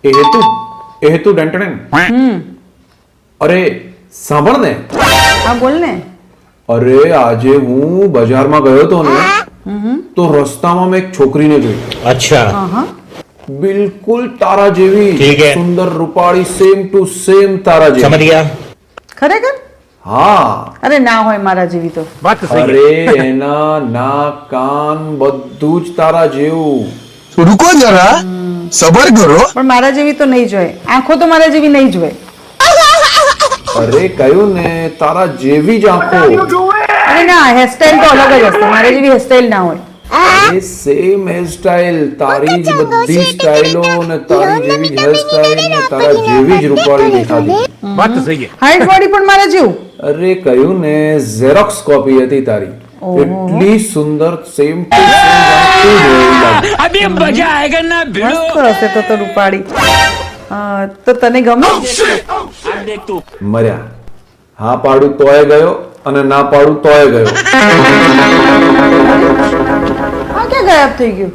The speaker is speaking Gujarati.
એ હેતુ ડેન્ટન અરે સાંભળ ને હા બોલ ને. અરે આજે હું બજારમાં ગયો હતો ને તો રસ્તામાં મેં એક છોકરીને જોઈ. अच्छा હા બિલકુલ તારા જેવી, ઠીક હે. સુંદર રૂપાળી, સેમ ટુ સેમ તારા समझ જેવી. गया ખરેખર? હા અરે ના હોય મારા જેવી તો. અરે એના નાક કાન બધું જ તારા જેવું. रुको जरा सबर करो પણ મારા જેવી તો નહીં જોય, આંખો તો મારા જેવી નહીં જોય. અરે કહ્યું ને તારા જેવી જ આંખો. અરે ના, હેરસ્ટાઈલ તો અલગ જ હશે, મારા જેવી હેરસ્ટાઈલ ના હોય. એ સેમ હેરસ્ટાઈલ, તારી જ બધી સ્ટાઈલો ને તારી જેવી જ હેરસ્ટાઈલ ને તારા જેવી જ રૂપાળી દેખાતી. હાઈટ બોડી પણ મારા જેવું. અરે કહ્યું ને ઝેરોક્સ કોપી હતી તારી. એટલી સુંદર, સેમ ટુ સેમ મસ્ત હશે તો રૂપાળી. તો તને ગમે? મર્યા. હા પાડું તોય ગયો અને ના પાડું તોય ગયો. આ ક્યાં ગાયબ થઈ ગયું?